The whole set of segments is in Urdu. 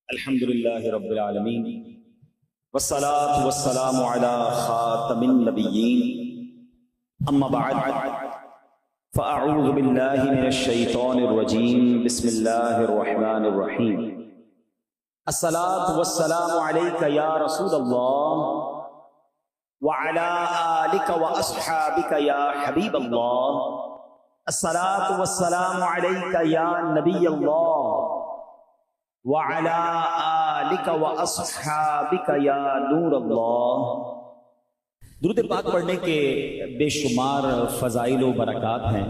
الحمدللہ رب العالمین والصلاة والسلام علی خاتم النبیین اما بعد فاعوذ باللہ من الشیطان الرجیم بسم اللہ الرحمن الرحیم الصلاة والسلام علیک یا رسول اللہ وعلی آلک واصحابک یا حبیب اللہ الصلاة والسلام علیک یا نبی اللہ وعلى آلک واصحابک یا نور اللہ۔ درود پاک پڑھنے کے بے شمار فضائل و برکات ہیں۔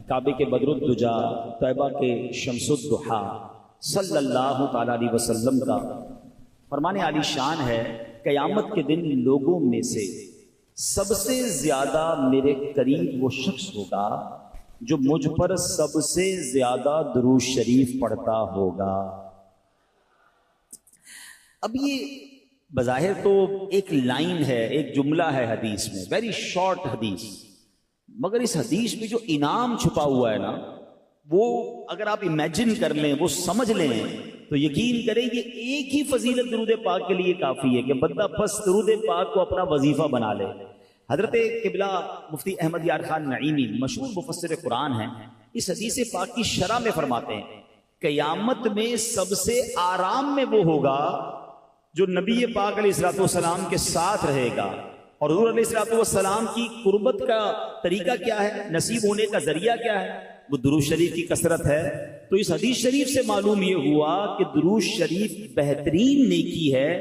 کعبے کے بدر الدجا، طیبہ کے شمس الضحیٰ صلی اللہ تعالی علیہ وسلم کا فرمان عالی شان ہے، قیامت کے دن لوگوں میں سے سب سے زیادہ میرے قریب وہ شخص ہوگا جو مجھ پر سب سے زیادہ درود شریف پڑھتا ہوگا۔ اب یہ بظاہر تو ایک لائن ہے، ایک جملہ ہے حدیث میں، ویری شارٹ حدیث، مگر اس حدیث میں جو انعام چھپا ہوا ہے نا، وہ اگر آپ امیجن کر لیں، وہ سمجھ لیں تو یقین کریں یہ ایک ہی فضیلت درود پاک کے لیے کافی ہے کہ بندہ بس درود پاک کو اپنا وظیفہ بنا لے۔ حضرت قبلہ مفتی احمد یار خان نعیمی مشہور مفسر قرآن ہیں، اس حدیث پاک کی شرح میں فرماتے ہیں قیامت میں سب سے آرام میں وہ ہوگا جو نبی پاک علیہ الصلوۃ والسلام کے ساتھ رہے گا۔ اور حضور علیہ الصلوۃ والسلام کی قربت کا طریقہ کیا ہے، نصیب ہونے کا ذریعہ کیا ہے؟ وہ درود شریف کی کثرت ہے۔ تو اس حدیث شریف سے معلوم یہ ہوا کہ درود شریف بہترین نیکی ہے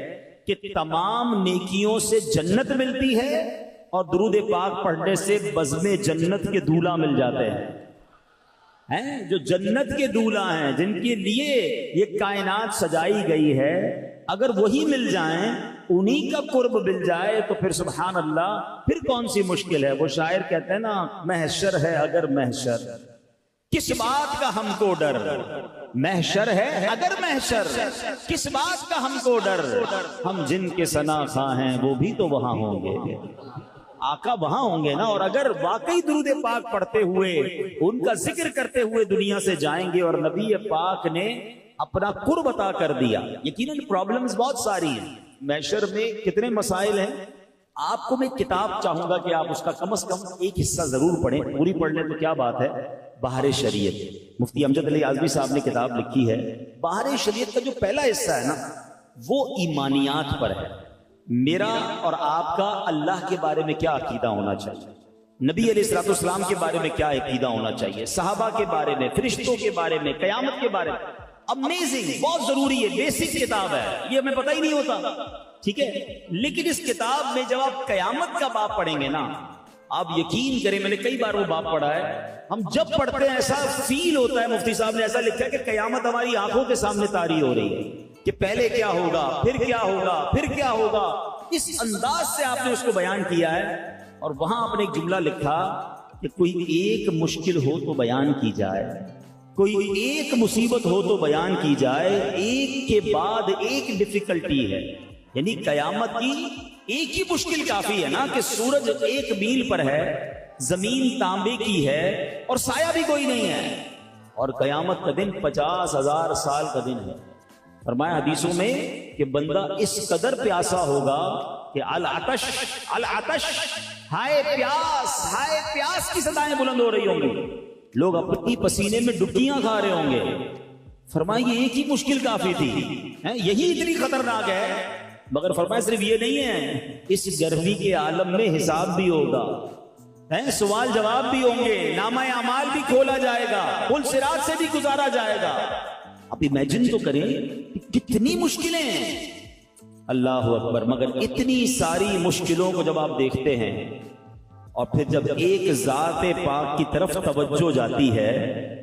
کہ تمام نیکیوں سے جنت ملتی ہے، اور درود پاک پڑھنے سے بزم جنت کے دولہ مل جاتے ہیں۔ جو جنت کے دولہ ہیں، جن کے لیے یہ کائنات سجائی گئی ہے، اگر وہی مل جائیں، انہی کا قرب مل جائے تو پھر سبحان اللہ، پھر کون سی مشکل ہے۔ وہ شاعر کہتے ہیں نا، محشر ہے اگر محشر، کس بات کا ہم کو ڈر، محشر ہے اگر محشر، کس بات کا ہم کو ڈر، ہم جن کے ثنا خواں ہیں وہ بھی تو وہاں ہوں گے، آقا وہاں ہوں گے نا۔ اور اگر واقعی درود پاک پڑھتے ہوئے، ان کا ذکر کرتے ہوئے دنیا سے جائیں گے اور نبی پاک نے اپنا قرب عطا کر دیا، یقیناً پرابلمز بہت ساری ہیں، محشر میں کتنے مسائل ہیں۔ آپ کو میں کتاب چاہوں گا کہ آپ اس کا کم از کم ایک حصہ ضرور پڑھیں، پوری پڑھ لیں تو کیا بات ہے۔ بہار شریعت، مفتی امجد علی اعظمی صاحب نے کتاب لکھی ہے۔ بہار شریعت کا جو پہلا حصہ ہے نا، وہ ایمانیات پر ہے، میرا اور آپ کا اللہ کے بارے میں کیا عقیدہ ہونا چاہیے، نبی علیہ الصلوۃ والسلام کے بارے میں کیا عقیدہ ہونا چاہیے، صحابہ کے بارے میں، فرشتوں کے بارے میں، قیامت کے بارے میں۔ امیزنگ، بہت ضروری ہے، بیسک کتاب ہے، یہ ہمیں پتہ ہی نہیں ہوتا، ٹھیک ہے۔ لیکن اس کتاب میں جب آپ قیامت کا باب پڑھیں گے نا، آپ یقین کریں، میں نے کئی بار وہ باب پڑھا ہے، ہم جب پڑھتے ہیں ایسا فیل ہوتا ہے، مفتی صاحب نے ایسا لکھا ہے کہ قیامت ہماری آنکھوں کے سامنے طاری ہو رہی ہے کہ پہلے کیا ہوگا، پھر کیا ہوگا، پھر کیا ہوگا۔ اس انداز سے آپ نے اس کو بیان کیا ہے۔ اور وہاں آپ نے ایک جملہ لکھا کہ کوئی ایک مشکل ہو تو بیان کی جائے، کوئی ایک مصیبت ہو تو بیان کی جائے، ایک کے بعد ایک ڈیفیکلٹی ہے، یعنی قیامت کی ایک ہی مشکل کافی ہے نا کہ سورج 1 میل پر ہے، زمین تانبے کی ہے اور سایہ بھی کوئی نہیں ہے، اور قیامت کا دن 50,000 سال کا دن ہے۔ فرمایا حدیثوں میں کہ بندہ اس قدر پیاسا ہوگا کہ العطش العطش، ہائے پیاس، ہائے پیاس کی صدائیں بلند ہو رہی ہوں گی، لوگ اپنی پسینے میں ڈبکیاں کھا رہے ہوں گے۔ فرمایا یہ ایک ہی مشکل کافی تھی، یہی اتنی خطرناک ہے۔ مگر فرمایا صرف یہ نہیں ہے، اس گرمی کے عالم میں حساب بھی ہوگا، سوال جواب بھی ہوں گے، نامہ اعمال بھی کھولا جائے گا، پل صراط سے بھی گزارا جائے گا۔ اب امیجن تو کریں کتنی مشکلیں ہیں، اللہ اکبر۔ مگر اتنی ساری مشکلوں کو جب آپ دیکھتے ہیں اور پھر جب ایک ذات پاک کی طرف توجہ جاتی ہے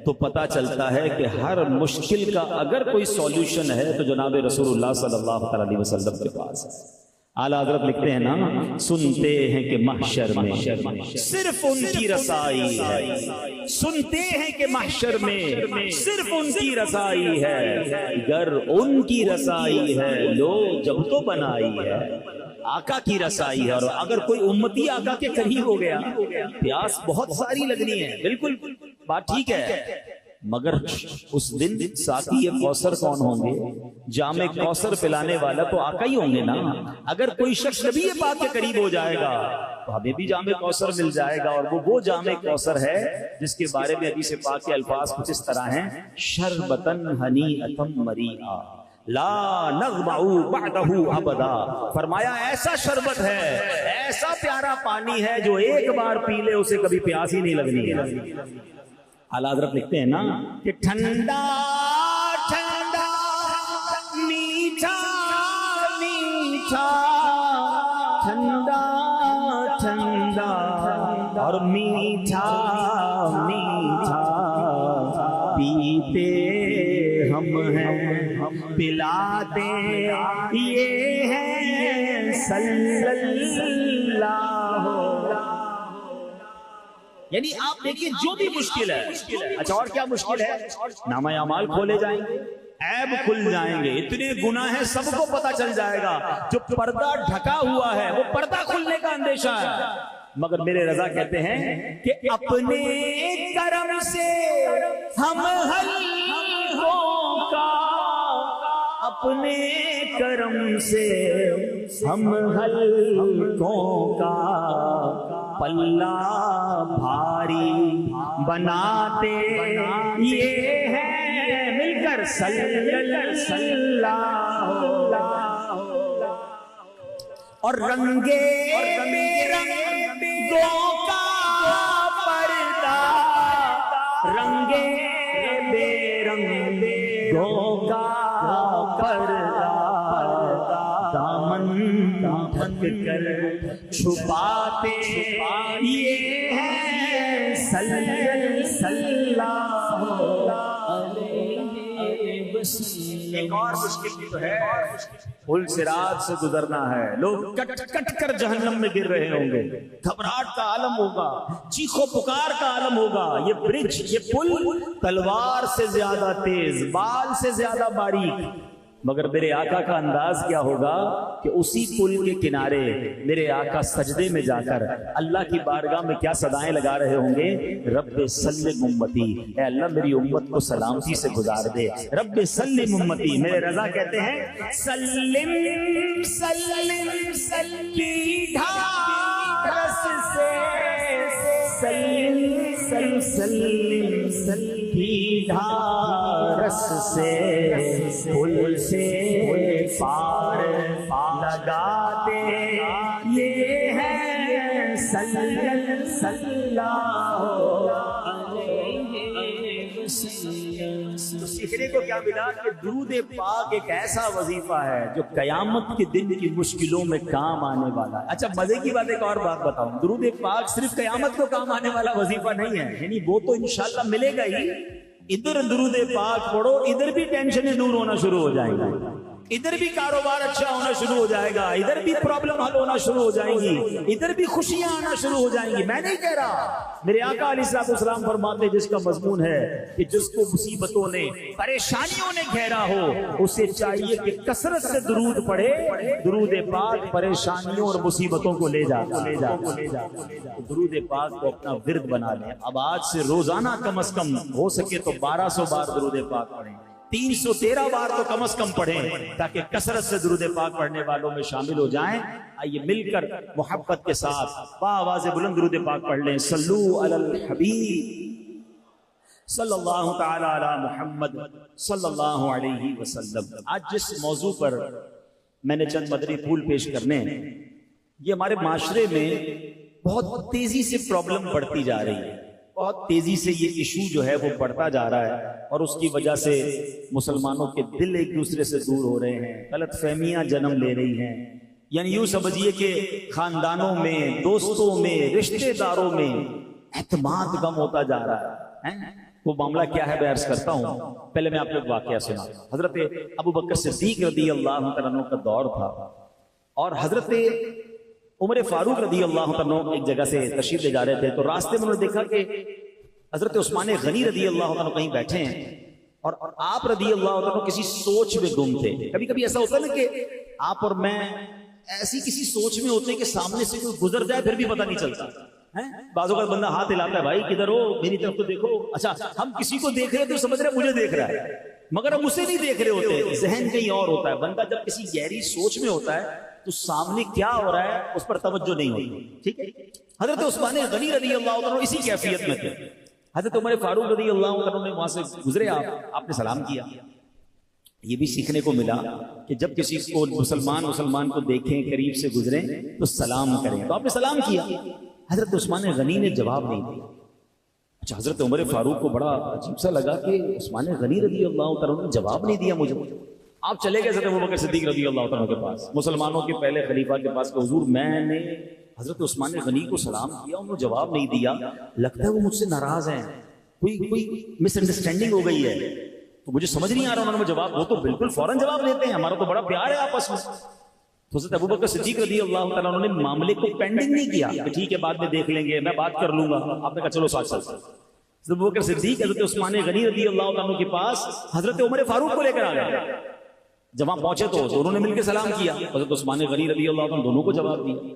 تو پتہ چلتا ہے کہ ہر مشکل کا اگر کوئی سولوشن ہے تو جناب رسول اللہ صلی اللہ علیہ وسلم کے پاس ہے۔ اعلیٰ حضرت لکھتے ہیں نا، سنتے ہیں کہ محشر میں صرف ان کی رسائی ہے، سنتے ہیں کہ محشر میں صرف ان کی رسائی ہے، گر ان کی رسائی ہے لو جب تو بنائی ہے۔ آقا کی رسائی ہے، اور اگر کوئی امتی آقا کے قریب ہو گیا، پیاس بہت ساری لگنی ہے، بالکل بات ٹھیک ہے، مگر اس دن ساقی کوثر کون ہوں گے؟ جام کوثر پلانے والا تو آقا ہی ہوں گے نا. اگر کوئی شخص نبی پاک کے قریب ہو جائے گا تو ہمیں بھی جام کوثر مل جائے گا، اور وہ جام کوثر ہے جس کے بارے میں حدیث پاک کے الفاظ کچھ اس طرح ہیں: شربتن ہنیئتم مریئا لا نغمع بعدہ ابدا. فرمایا ایسا شربت ہے، ایسا پیارا پانی ہے جو ایک بار پی لے اسے کبھی پیاس ہی نہیں لگنی ہے. اعلیٰ حضرت لکھتے ہیں نا کہ ٹھنڈا ٹھنڈا میٹھا میٹھا، ٹھنڈا ٹھنڈا اور میٹھا میٹھا، پیتے ہم ہیں پلاتے یہ ہے صلی اللہ. یعنی آپ دیکھیے جو بھی مشکل ہے، اچھا اور کیا مشکل ہے؟ نامہ اعمال کھولے جائیں گے، عیب کھل جائیں گے، اتنے گناہ ہیں سب کو پتا چل جائے گا. جو پردہ ڈھکا ہوا ہے وہ پردہ کھلنے کا اندیشہ ہے. مگر میرے رضا کہتے ہیں کہ اپنے کرم سے ہم حلقوں کا، اپنے کرم سے ہم حلقوں کا پلہ بھاری بناتے یہ ہے مل کر صلی اللہ. اور رنگے بے رنگوں کا پردہ، رنگے بے رنگوں کا پردہ، دامن ڈھک کر چھپاتے یہ ہے صلی اللہ علیہ وسلم. ایک اور مشکل بھی تو ہے، پل صراط سے گزرنا ہے. لوگ کٹ کٹ کر جہنم میں گر رہے ہوں گے، گھبراہٹ کا عالم ہوگا، چیخو پکار کا عالم ہوگا. یہ برج، یہ پل تلوار سے زیادہ تیز، بال سے زیادہ باریک. مگر میرے آقا کا انداز کیا ہوگا کہ اسی پل کے کنارے میرے آقا سجدے میں جا کر اللہ کی بارگاہ میں کیا صدائیں لگا رہے ہوں گے: رب سلم امتی، اے اللہ میری امت کو سلامتی سے گزار دے. رب سلم امتی. میرے رضا کہتے ہیں سلم سلم سلم ڈھارس سے، سلم سلم سلم سلم ڈھارس سے، پل سے پار لگاتے یہ ہے صلی اللہ علیہ وسلم. تو سیکھنے کو کیا ملا کہ درود پاک ایک ایسا وظیفہ ہے جو قیامت کے دن کی مشکلوں میں کام آنے والا ہے. اچھا مزے کی بات ایک اور بات بتاؤں، درود پاک صرف قیامت کو کام آنے والا وظیفہ نہیں ہے، یعنی وہ تو انشاءاللہ ملے گا ہی. ادھر درود پاک پڑھو، ادھر بھی ٹینشنیں دور ہونا شروع ہو جائیں گی، ادھر بھی کاروبار اچھا ہونا شروع ہو جائے گا، ادھر بھی پرابلم حل ہونا شروع ہو جائیں گی، ادھر بھی خوشیاں آنا شروع ہو جائیں گی. میں نہیں کہہ رہا، میرے آقا علیہ الصلوۃ والسلام فرماتے جس کا مضمون ہے کہ جس کو مصیبتوں نے پریشانیوں نے گھیرا ہو اسے چاہیے کہ کثرت سے درود پڑھے. درود پاک پریشانیوں اور مصیبتوں کو لے جاتا. درود پاک کو اپنا ورد بنا لیں. اب آج سے روزانہ کم از کم ہو سکے تو 1200 بار درود پاک پڑھیں، 313 بار تو کم از کم پڑھیں تاکہ کثرت سے درود پاک پڑھنے والوں میں شامل ہو جائیں. آئیے مل کر محبت کے ساتھ بآواز بلند درود پاک پڑھ لیں. صلو علی الحبیب صلی اللہ تعالی علی محمد صلی اللہ علیہ وسلم. آج جس موضوع پر میں نے چند مدنی پھول پیش کرنے ہیں، یہ ہمارے معاشرے میں بہت تیزی سے پرابلم بڑھتی جا رہی ہے، بہت تیزی سے یہ ایشو جو ہے وہ بڑھتا جا رہا ہے، اور اس کی وجہ سے مسلمانوں کے دل ایک دوسرے سے دور ہو رہے ہیں، غلط فہمیاں جنم لے رہی ہیں. یعنی یوں سمجھیے کہ خاندانوں میں، دوستوں میں، رشتہ داروں میں اعتماد کم ہوتا جا رہا ہے. وہ معاملہ کیا ہے بیان کرتا ہوں. پہلے میں آپ کو ایک واقعہ سنا. حضرت ابو بکر صدیق رضی اللہ عنہ کا دور تھا، اور حضرت عمر فاروق رضی اللہ عنہ ایک جگہ سے تشریف لے جا رہے تھے، تو راستے میں انہوں نے دیکھا کہ حضرت عثمان غنی رضی اللہ عنہ کہیں بیٹھے ہیں، اور آپ رضی اللہ عنہ کسی سوچ میں گم تھے. کبھی کبھی ایسا ہوتا ہے نا کہ آپ اور میں ایسی کسی سوچ میں ہوتے ہیں کہ سامنے سے کوئی گزر جائے پھر بھی پتہ نہیں چلتا. بعضوں کا بندہ ہاتھ ہلاتا ہے، بھائی کدھر ہو، میری طرف تو دیکھو. اچھا ہم کسی کو دیکھ رہے تو سمجھ رہے مجھے دیکھ رہا ہے، مگر ہم اسے نہیں دیکھ رہے ہوتے، ذہن کہیں اور ہوتا ہے. بندہ جب کسی گہری سوچ میں ہوتا ہے تو سامنے کیا ہو رہا ہے اس پر توجہ نہیں ہوتی. ٹھیک ہے. حضرت عثمان غنی رضی اللہ عنہ اسی کیفیت میں تھے. حضرت عمر فاروق رضی اللہ عنہ نے وہاں سے گزرے، آپ نے سلام کیا. یہ بھی سیکھنے کو ملا کہ جب کسی کو مسلمان کو دیکھیں، قریب سے گزریں تو سلام کریں. تو آپ نے سلام کیا. حضرت عثمان غنی نے جواب نہیں دیا. اچھا حضرت عمر فاروق کو بڑا عجیب سا لگا کہ عثمان غنی رضی اللہ عنہ نے جواب نہیں دیا مجھے. آپ چلے گئے حضرت ابوبکر صدیق رضی اللہ عنہ کے پاس، مسلمانوں کے پہلے خلیفہ کے پاس کہ حضور میں نے حضرت عثمان غنی کو سلام کیا، انہوں نے جواب نہیں دیا، لگتا ہے وہ مجھ سے ناراض ہیں، کوئی مس انڈرسٹینڈنگ ہو گئی ہے، تو مجھے سمجھ نہیں آ رہا انہوں نے جواب. وہ تو بالکل فوراً جواب دیتے ہیں، ہمارا تو بڑا پیار ہے آپس میں. تو حضرت ابوبکر صدیق رضی اللہ تعالیٰ عنہ نے معاملے کو پینڈنگ نہیں کیا کہ ٹھیک ہے بعد میں دیکھ لیں گے، میں بات کر لوں گا. آپ نے کہا چلو ساتھ چلتے. حضرت ابوبکر صدیق حضرت عثمان غنی رضی اللہ عنہ کے پاس حضرت عمر فاروق کو لے کر آ گئے. جب وہاں پہنچے تو دونوں نے مل کے سلام کیا. حضرت عثمان غنی رضی اللہ عنہ دونوں کو جواب دیا.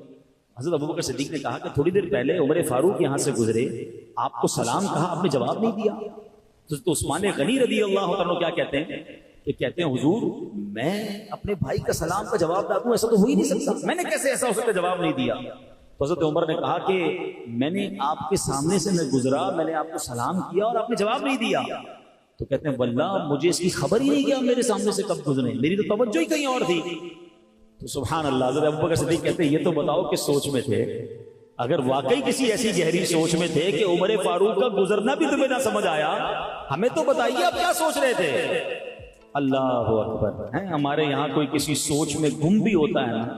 حضرت ابوبکر صدیق نے کہا کہ تھوڑی دیر پہلے عمر فاروق یہاں سے گزرے، آپ کو سلام کہا، آپ نے جواب نہیں دیا. حضرت عثمان غنی رضی اللہ عنہ کیا کہتے ہیں کہ کہتے ہیں حضور میں اپنے بھائی کا سلام کا جواب دوں، ایسا تو ہو ہی نہیں سکتا، میں نے کیسے ایسا ہو سکتا جواب نہیں دیا. تو حضرت عمر نے کہا کہ میں نے آپ کے سامنے سے میں گزرا، میں نے آپ کو سلام کیا اور آپ نے جواب نہیں دیا. تو کہتے ہیں واللہ مجھے اس کی خبر ہی نہیں کہ آپ میرے سامنے سے کب گزرے، میری تو توجہ ہی کہیں اور تھی. تو سبحان اللہ. حضرت ابوبکر صدیق کہتے ہیں یہ تو بتاؤ کس سوچ میں تھے. اگر واقعی کسی ایسی گہری سوچ میں تھے کہ عمر فاروق کا گزرنا بھی تمہیں نہ سمجھ آیا، ہمیں تو بتائیے آپ کیا سوچ رہے تھے. اللہ اکبر. ہمارے یہاں کوئی کسی سوچ میں گم بھی ہوتا ہے نا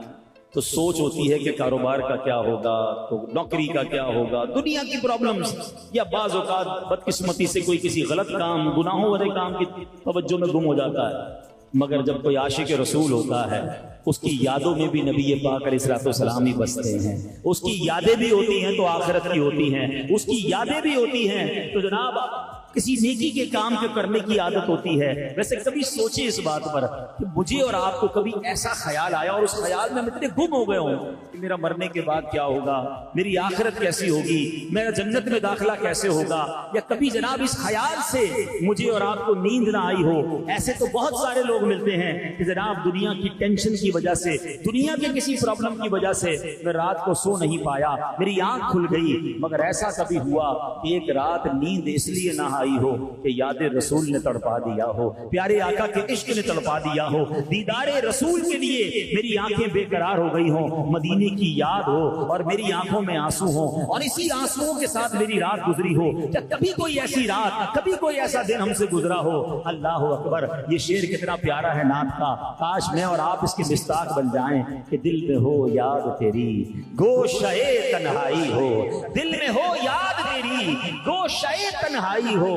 تو سوچ ہوتی ہے کہ کاروبار کا کیا ہوگا، تو نوکری کا کیا ہوگا، دنیا کی پرابلمز، یا بعض اوقات بدقسمتی سے کوئی کسی غلط کام، گناہوں والے کام کی توجہ میں گم ہو جاتا ہے. مگر جب کوئی عاشق رسول ہوتا ہے اس کی یادوں میں بھی نبی پاک علیہ الصلوۃ والسلام ہی بستے ہیں. اس کی یادیں بھی ہوتی ہیں تو آخرت کی ہوتی ہیں، اس کی یادیں بھی ہوتی ہیں تو جناب کسی نیکی کے کام کے کرنے کی عادت ہوتی ہے. ویسے کبھی سوچے اس بات پر کہ مجھے اور آپ کو کبھی ایسا خیال آیا اور اس خیال میں اتنے گم ہو گئے ہوں کہ میرا مرنے کے بعد کیا ہوگا، میری آخرت کیسی ہوگی، میرا جنت میں داخلہ کیسے ہوگا، یا کبھی جناب اس خیال سے مجھے اور آپ کو نیند نہ آئی ہو. ایسے تو بہت سارے لوگ ملتے ہیں کہ جناب دنیا کی ٹینشن کی وجہ سے، دنیا کے کسی پرابلم کی وجہ سے میں رات کو سو نہیں پایا، میری آنکھ کھل گئی، مگر ایسا کبھی ہوا کہ ایک رات نیند اس لیے نہ آئی ہو کہ یاد رسول نے تڑپا دیا ہو، پیارے آقا کے عشق نے تڑپا دیا ہو، دیدار رسول کے لیے میری آنکھیں بے قرار ہو گئی ہوں، مدینے کی یاد ہو اور میری آنکھوں میں آنسو ہوں اور اسی آنسوؤں کے ساتھ میری رات گزری ہو. کیا کبھی کوئی ایسی رات، کبھی کوئی ایسا دن ہم سے گزرا ہو؟ اللہ اکبر. یہ شعر کتنا پیارا ہے نعت کا. کاش میں اور آپ اس کے مصداق بن جائیں کہ دل میں ہو یاد تیری گوشہ تنہائی ہو، دل میں ہو یاد تیری گوشہ تنہائی ہو،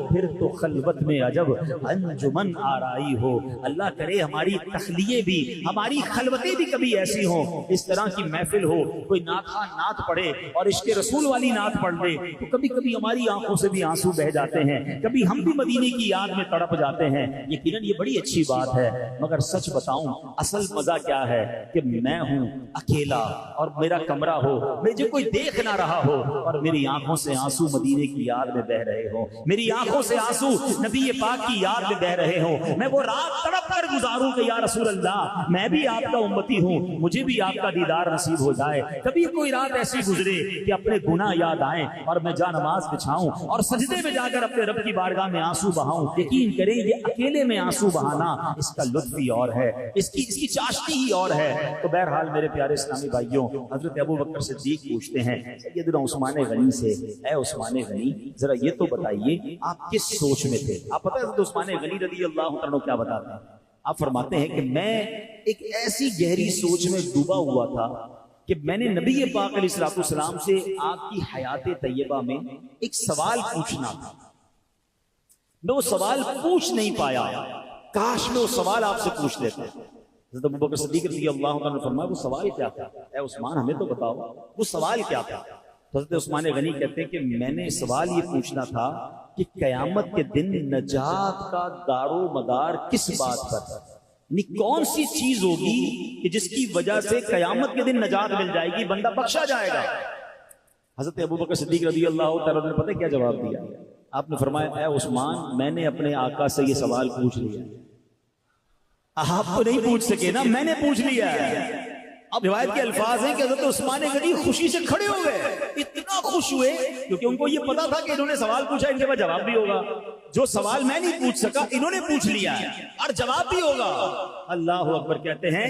پھر تو خلوت میں عجب انجمن آرائی ہو. اللہ کرے ہماری تخلیے بھی، ہماری خلوتیں بھی کبھی ایسی ہوں، اس طرح کی محفل ہو، کوئی نعت خواں نعت پڑھے اور عشق رسول والی نعت پڑھ لے تو کبھی کبھی ہماری آنکھوں سے بھی آنسو بہ جاتے ہیں، کبھی ہم بھی مدینے کی یاد میں تڑپ جاتے ہیں. یقیناً یہ بڑی اچھی بات ہے، مگر سچ بتاؤں اصل مزہ کیا ہے کہ میں ہوں اکیلا اور میرا کمرہ ہو، مجھے کوئی دیکھ نہ رہا ہو اور میری آنکھوں سے آنسو مدینے کی یاد میں بہ رہے ہوں، میری آنکھوں سے آنسو نبی پاک کی یاد میں بہ رہے ہوں. میں وہ رات تڑپ کر گزاروں کہ یا رسول اللہ میں بھی آپ کا امتی ہوں، مجھے بھی آپ کا دیدار نصیب ہو جائے. کبھی کوئی رات ایسی گزرے کہ اپنے گناہ یاد آئیں اور میں جا نماز بچھاؤں اور سجدے میں جا کر اپنے رب کی بارگاہ میں آنسو بہاؤں. یقین کریں یہ اکیلے میں آنسو بہانا اس کا لطف ہی اور ہے، اس کی چاشنی ہی اور ہے. تو بہرحال میرے پیارے اسلامی بھائیوں، حضرت ابوبکر صدیق پوچھتے ہیں سیدنا عثمان غنی سے، اے عثمان غنی ذرا یہ تو بتائیے آپ کس سوچ میں تھے؟ آپ پتہ ہے حضرت عثمان غنی رضی اللہ عنہ کیا بتاتے ہیں؟ آپ فرماتے ہیں کہ میں ایک ایسی گہری سوچ میں ڈوبا ہوا تھا کہ میں نے نبی پاک علیہ الصلوۃ والسلام سے آپ کی حیات طیبہ میں ایک سوال پوچھنا تھا، میں وہ سوال پوچھ نہیں پایا، کاش میں وہ سوال آپ سے پوچھ لیتا. حضرت ابوبکر صدیق رضی اللہ عنہ نے فرمایا وہ سوال کیا تھا؟ اے عثمان ہمیں تو بتاؤ وہ سوال کیا تھا؟ حضرت عثمان غنی کہتے ہیں کہ میں نے سوال یہ پوچھنا تھا کہ قیامت کے دن نجات کا دار و مدار کس بات پر، یعنی کون سی چیز ہوگی کہ جس کی وجہ سے قیامت کے دن نجات مل جائے گی، بندہ بخشا جائے گا. حضرت ابوبکر صدیق رضی اللہ تعالیٰ نے پتہ کیا جواب دیا؟ آپ نے فرمایا اے عثمان میں نے اپنے آقا سے یہ سوال پوچھ لیا، آپ تو نہیں پوچھ سکے نا، میں نے پوچھ لیا ہے۔ اب روایت کے الفاظ ہیں کہ حضرت عثمان غنی خوشی سے کھڑے ہو گئے، اتنا خوش ہوئے کیونکہ ان کو یہ پتا تھا کہ انہوں نے سوال پوچھا، ان کے پاس جواب بھی ہوگا، جو سوال میں نہیں پوچھ سکا انہوں نے پوچھ لیا ہے اور جواب بھی ہوگا۔ اللہ اکبر کہتے ہیں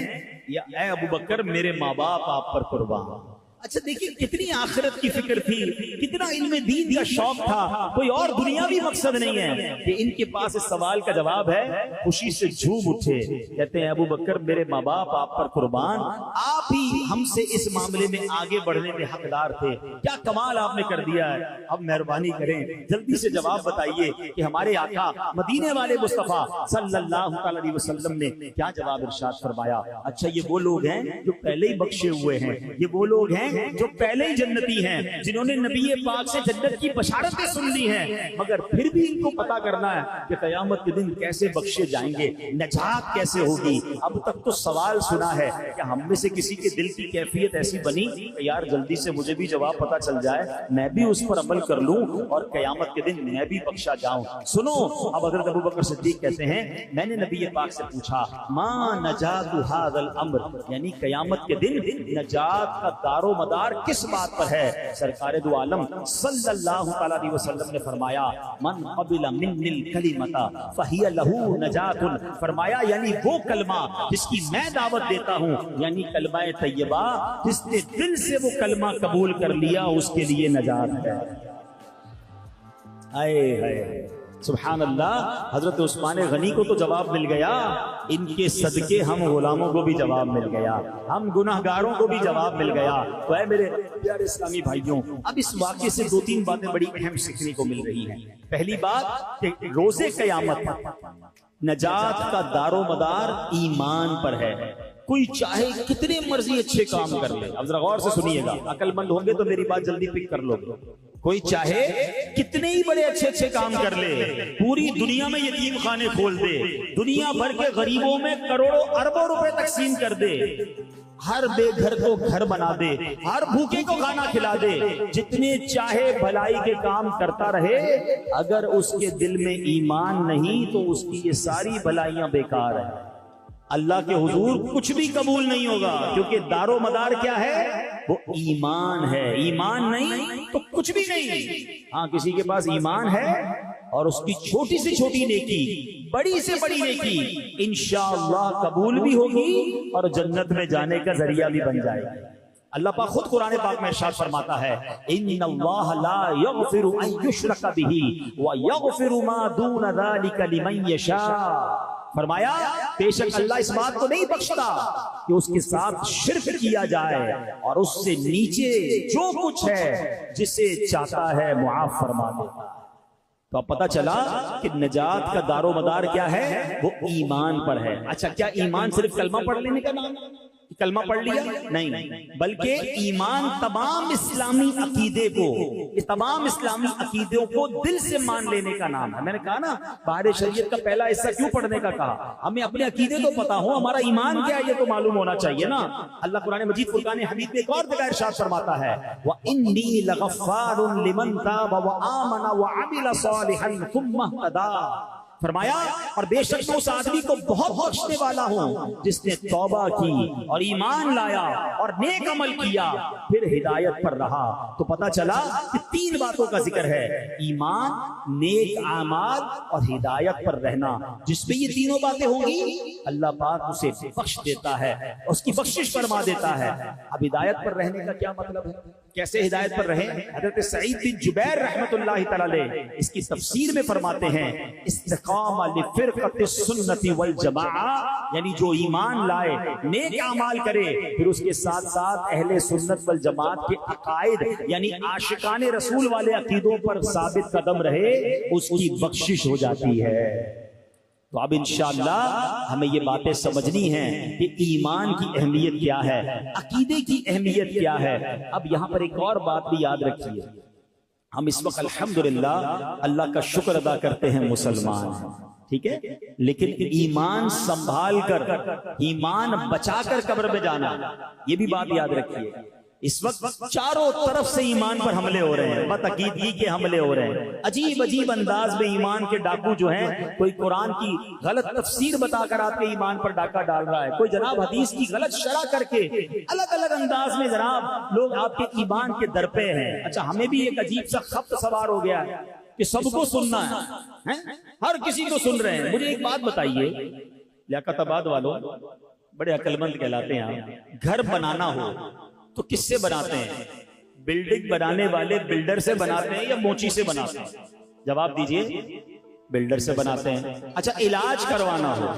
یا اے ابوبکر میرے ماں باپ آپ پر قربان۔ اچھا دیکھیے کتنی آخرت کی فکر تھی، کتنا علم دین کا شوق تھا، کوئی اور دنیاوی مقصد نہیں ہے کہ ان کے پاس اس سوال کا جواب ہے، خوشی سے جھوم اٹھے، کہتے ہیں ابوبکر میرے ماں باپ آپ پر قربان، آپ ہی ہم سے اس معاملے میں آگے بڑھنے کے حقدار تھے، کیا کمال آپ نے کر دیا ہے۔ اب مہربانی کریں جلدی سے جواب بتائیے کہ ہمارے آقا مدینے والے مصطفیٰ صلی اللہ علیہ وسلم نے کیا جواب ارشاد فرمایا؟ اچھا یہ وہ لوگ ہیں جو پہلے ہی بخشے ہوئے ہیں، یہ وہ لوگ ہیں جو پہلے ہی جنتی ہیں، جنہوں نے نبی پاک سے جنت کی بشارتیں سن لی ہیں، مگر پھر بھی ان کو پتا کرنا ہے کہ قیامت کے دن کیسے بخشے جائیں گے، نجات کیسے ہوگی۔ اب تک تو سوال سنا ہے کہ ہم میں سے کسی کے دل کی کیفیت ایسی بنی کہ یار جلدی سے مجھے بھی جواب پتا چل جائے، میں بھی اس پر عمل کر لوں اور قیامت کے دن میں بھی بخشا جاؤں۔ سنو اب حضرت ابوبکر صدیق کہتے ہیں میں نے نبی پاک سے پوچھا ما نجات ھذا الامر، یعنی قیامت کے دن نجات کا دار و مدار کس بات پر ہے؟ سرکار دو عالم صلی اللہ علیہ وسلم نے فرمایا من قبل منی الکلمۃ فہی لہ نجات، فرمایا یعنی وہ کلمہ جس کی میں دعوت دیتا ہوں، یعنی کلمہ طیبہ، جس نے دل سے وہ کلمہ قبول کر لیا اس کے لیے نجات ہے۔ اے سبحان اللہ، حضرت عثمان غنی کو تو جواب مل گیا، ان کے صدقے ہم غلاموں کو بھی جواب مل گیا، ہم گناہگاروں کو بھی جواب مل گیا۔ تو اے میرے پیارے اسلامی بھائیوں، اب اس واقعے سے دو تین باتیں بڑی اہم سیکھنے کو مل رہی ہیں۔ پہلی بات کہ روز قیامت نجات کا دار و مدار ایمان پر ہے، کوئی چاہے کتنے مرضی اچھے کام کر لے، اب ذرا غور سے سنیے گا، عقل مند ہوں گے تو میری بات جلدی پک کر لو گے، کوئی چاہے کتنے ہی بڑے اچھے کام کر لے، پوری دنیا میں یتیم خانے کھول دے، دنیا بھر کے غریبوں میں کروڑوں اربوں روپے تقسیم کر دے، ہر بے گھر کو گھر بنا دے، ہر بھوکے کو کھانا کھلا دے، جتنے چاہے بھلائی کے کام کرتا رہے، اگر اس کے دل میں ایمان نہیں تو اس کی یہ ساری بھلائیاں بیکار ہیں، اللہ کے حضور کچھ بھی قبول نہیں ہوگا، کیونکہ دار و مدار کیا ہے؟ وہ ایمان ہے، ایمان نہیں تو کچھ بھی نہیں۔ ہاں کسی کے پاس ایمان ہے اور اس کی چھوٹی سے چھوٹی نیکی، بڑی سے بڑی نیکی انشاءاللہ قبول بھی ہوگی اور جنت میں جانے کا ذریعہ بھی بن جائے گا۔ اللہ پاک خود قرآن پاک میں ارشاد فرماتا ہے ان اللہ لا یغفر ان یشرک بہ ویغفر ما دون ذلک لمن یشاء، فرمایا بے شک اللہ اس بات کو نہیں بخشتا کہ اس کے ساتھ شرک کیا جائے اور اس سے نیچے جو کچھ ہے جسے چاہتا ہے معاف فرما دیتا ہے۔ تو اب پتا چلا کہ نجات کا دار و مدار کیا ہے؟ وہ ایمان پر ہے۔ اچھا کیا ایمان صرف کلمہ پڑھ لینے کا نام ہے؟ کلمہ پڑھ لیا نہیں، بلکہ ایمان تمام اسلامی عقیدے کو، تمام اسلامی عقیدوں کو دل سے مان لینے کا نام ہے۔ میں نے کہا نا باہر شریعت کا پہلا حصہ کیوں پڑھنے کا کہا؟ ہمیں اپنے عقیدے تو پتا ہو، ہمارا ایمان کیا ہے یہ تو معلوم ہونا چاہیے نا۔ اللہ قرآن مجید فرقان حمید میں ایک اور جگہ ارشاد فرماتا ہے وَإِنِّي لَغَفَّارٌ لِمَن تَابَ وَآمَنَ وَعَمِلَ صَالِحًا ثُمَّ اهْتَدَىٰ، فرمایا اور بے شک میں اس آدمی کو بہت بخشنے والا ہوں جس نے توبہ کی اور ایمان لایا اور نیک عمل کیا پھر ہدایت پر رہا۔ تو پتا چلا کہ تین باتوں کا ذکر ہے، ایمان، نیک اعمال اور ہدایت پر رہنا۔ جس پہ یہ تینوں باتیں ہوں گی اللہ پاک اسے بخش دیتا ہے، اس کی بخشش فرما دیتا ہے۔ اب ہدایت پر رہنے کا کیا مطلب ہے؟ کیسے ہدایت پر رہیں؟ حضرت سعید بن جبیر رحمت اللہ تعالی علیہ اس کی تفسیر میں فرماتے ہیں استقامہ لفرقۃ السنت والجماعہ، یعنی جو ایمان لائے، نیک اعمال کرے، پھر اس کے ساتھ ساتھ اہل سنت والجماعت کے عقائد یعنی عاشقان رسول والے عقیدوں پر ثابت قدم رہے، اس کی بخشش ہو جاتی ہے۔ تو اب انشاءاللہ ہمیں یہ باتیں سمجھنی ہیں کہ ایمان کی اہمیت کیا ہے، عقیدے کی اہمیت کیا ہے۔ اب یہاں پر ایک اور بات بھی یاد رکھیے، ہم اس وقت الحمدللہ اللہ کا شکر ادا کرتے ہیں مسلمان ہیں، ٹھیک ہے، لیکن ایمان سنبھال کر، ایمان بچا کر قبر میں جانا، یہ بھی بات یاد رکھیے۔ اس وقت چاروں طرف سے ایمان پر حملے ہو رہے ہیں، بدعقیدگی کے حملے ہو رہے ہیں، عجیب عجیب انداز میں ایمان کے ڈاکو جو ہیں، کوئی قرآن کی غلط تفسیر بتا کر آپ کے ایمان پر ڈاکہ ڈال رہا ہے، کوئی جناب حدیث کی غلط شرح کر کے الگ الگ انداز میں جناب لوگ آپ کے ایمان کے در پہ ہیں۔ اچھا ہمیں بھی ایک عجیب سا خبط سوار ہو گیا ہے کہ سب کو سننا ہے، ہر کسی کو سن رہے ہیں۔ مجھے ایک بات بتائیے، لیاقت آباد والوں بڑے عقل مند کہلاتے ہیں آپ، گھر بنانا ہو تو کس سے بناتے ہیں؟ بلڈنگ بنانے والے بلڈر سے بناتے ہیں یا موچی سے بناتے ہیں؟ جواب دیجئے، بلڈر سے بناتے ہیں۔ اچھا علاج کروانا ہو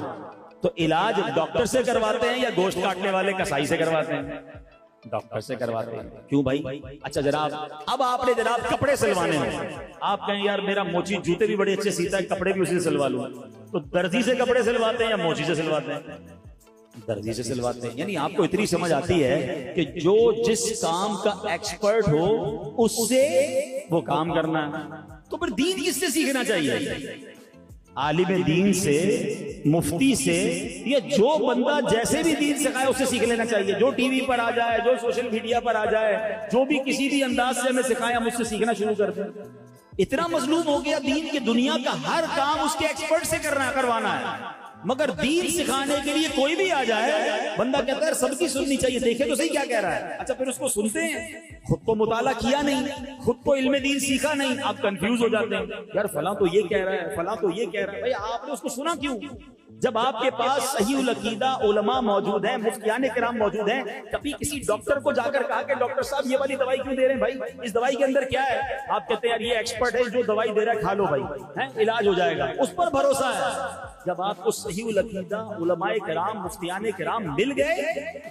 تو علاج ڈاکٹر سے کرواتے ہیں یا گوشت کاٹنے والے کسائی سے کرواتے ہیں؟ ڈاکٹر سے کرواتے ہیں۔ کیوں بھائی؟ اچھا جناب اب آپ نے جناب کپڑے سلوانے ہیں، آپ کہیں یار میرا موچی جوتے بھی بڑے اچھے سیتا ہے، کپڑے بھی اسی سے سلوا لوں، تو درزی سے کپڑے سلواتے ہیں یا موچی سے سلواتے ہیں؟ درزی سے سلواتے ہیں۔ یعنی آپ کو اتنی سمجھ آتی ہے کہ جو جس کام کا ایکسپرٹ ہو اس سے وہ کام کرنا ہے، تو پھر دین کس سے سیکھنا چاہیے؟ عالم دین سے، مفتی سے، یا جو بندہ جیسے بھی دین سکھائے اس سے سیکھ لینا چاہیے۔ جو ٹی وی پر آ جائے، جو سوشل میڈیا پر آ جائے، جو بھی کسی بھی انداز سے ہمیں سکھائے ہم اس سے سیکھنا شروع کر دیں۔ اتنا مظلوم ہو گیا دین کی دنیا کا ہر کام اس کے ایکسپرٹ سے کروانا ہے، مگر دین سکھانے کے لیے کوئی بھی آ جائے بندہ کہتا ہے سب کی سننی چاہیے، دیکھے تو صحیح کیا کہہ رہا ہے۔ اچھا پھر اس کو سنتے ہیں، خود کو مطالعہ کیا نہیں، خود کو علم دین سیکھا نہیں، آپ کنفیوز ہو جاتے ہیں، یار فلاں تو یہ کہہ رہا ہے، فلاں تو یہ کہہ رہا ہے۔ بھائی آپ نے اس کو سنا کیوں؟ جب آپ کے پاس صحیح العقیدہ علماء موجود ہیں، مفتیان کرام موجود ہیں، کبھی کسی ڈاکٹر کو جا کر کہا کہ ڈاکٹر صاحب یہ والی دوائی کیوں دے رہے ہیں بھائی، اس دوائی کے اندر کیا ہے؟ آپ کہتے ہیں یار یہ ایکسپرٹ ہے، جو دوائی دے رہا ہے کھا لو بھائی، علاج ہو جائے گا، اس پر بھروسہ ہے۔ جب آپ کو صحیح العقیدہ علماء کرام مفتیان کرام مل گئے،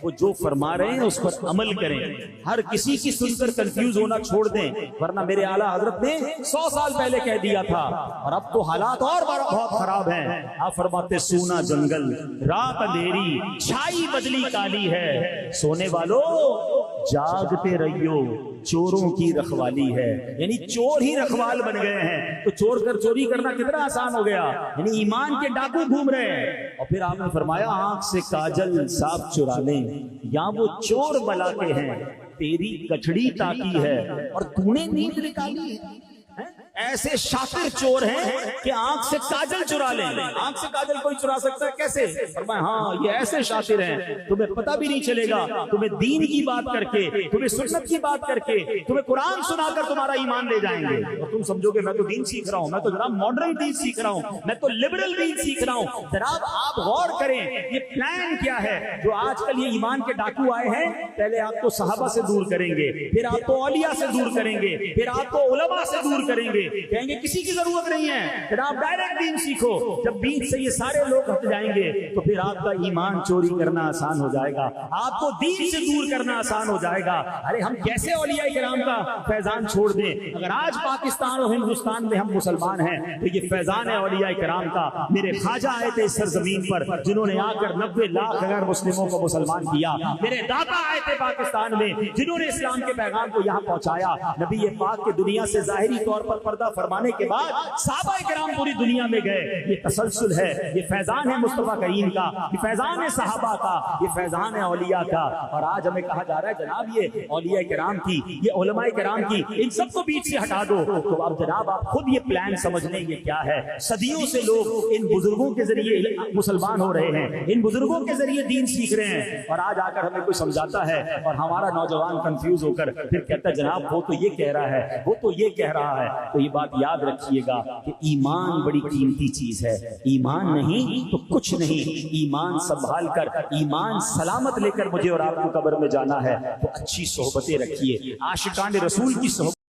وہ جو فرما رہے ہیں اس پر عمل کریں، ہر کسی کی سن کر کنفیوز ہونا چھوڑ دیں، ورنہ میرے اعلیٰ حضرت نے 100 سال پہلے کہہ دیا تھا، اور اب تو حالات اور بہت خراب ہیں۔ آپ فرماتے سونا جنگل رات اندھیری چھائی بدلی کالی ہے، سونے والوں جاگتے رہیو چوروں کی رکھوالی ہے۔ یعنی چور ہی رکھوال بن گئے ہیں، تو چور کر چوری کرنا کتنا آسان ہو گیا، یعنی ایمان کے ڈاکو گھوم رہے ہیں۔ اور پھر آپ نے فرمایا آنکھ سے کاجل صاف چرا لیں، یا وہ چور بلا کے ہیں تیری کچڑی تاکی ہے اور تو نے نیند نکالی ہے۔ ایسے شاطر چور ہیں کہ آنکھ سے کاجل چرا لیں۔ آنکھ سے کاجل کوئی چرا سکتا ہے کیسے؟ فرمایا ہاں یہ ایسے شاطر ہیں تمہیں پتہ بھی نہیں چلے گا، تمہیں دین کی بات کر کے، تمہیں سنت کی بات کر کے، تمہیں قرآن سنا کر تمہارا ایمان لے جائیں گے، اور تم سمجھو گے میں تو دین سیکھ رہا ہوں، میں تو جناب ماڈرن دین سیکھ رہا ہوں، میں تو لبرل دین سیکھ رہا ہوں۔ جناب آپ غور کریں یہ پلان کیا ہے جو آج کل یہ ایمان کے ڈاکو آئے ہیں۔ پہلے آپ کو صحابہ سے دور کریں گے، پھر آپ کو اولیاء سے دور کریں گے، پھر آپ کو علماء سے دور کریں گے، کہیں گے کسی کی ضرورت نہیں ہے، پھر آپ ڈائریکٹ دین سیکھو۔ جب بیچ سے یہ سارے لوگ ہٹ جائیں گے تو پھر آپ کا ایمان چوری کرنا آسان ہو جائے گا، آپ کو دین سے دور کرنا آسان ہو جائے گا۔ ارے ہم کیسے اولیاء کرام کا فیضان چھوڑ دیں؟ اگر آج پاکستان اور ہندوستان میں ہم مسلمان ہیں تو یہ فیضان ہے اولیاء کرام کا۔ میرے خواجہ آئے تھے اس سرزمین پر جنہوں نے آ کر 90 لاکھ غیر مسلموں کو مسلمان کیا۔ میرے دادا آئے تھے پاکستان میں جنہوں نے اسلام کے پیغام کو یہاں پہنچایا۔ نبی پاک کے دنیا سے ظاہری طور پر پردہ فرمانے کے بعد صحابہ کرام پوری دنیا میں گئے۔ یہ تسلسل ہے، یہ فیضان ہے مصطفیٰ کریم کا، یہ فیضان ہے صحابہ کا، یہ فیضان ہے اولیاء کا۔ اور آج ہمیں کہا جا رہا ہے جناب یہ اولیاء کرام کی، یہ علماء کرام کی، ان سب کو بیچ سے ہٹا دو۔ تو اب جناب آپ خود یہ پلان سمجھ لیں یہ کیا ہے۔ صدیوں سے لوگ ان بزرگوں کے ذریعے مسلمان ہو رہے ہیں، ان بزرگوں کے ذریعے دین سیکھ رہے ہیں، اور آج آ کر ہمیں کوئی سمجھاتا ہے اور ہمارا نوجوان کنفیوز ہو کر پھر کہتا ہے جناب وہ تو یہ کہہ رہا ہے، وہ تو یہ کہہ رہا ہے۔ تو یہ بات یاد رکھیے گا کہ ایمان بڑی قیمتی چیز ہے، ایمان نہیں تو کچھ نہیں۔ ایمان سنبھال کر، ایمان سلامت لے کر مجھے اور آپ کو قبر میں جانا ہے، تو اچھی صحبتیں رکھیے، عاشقان رسول کی صحبت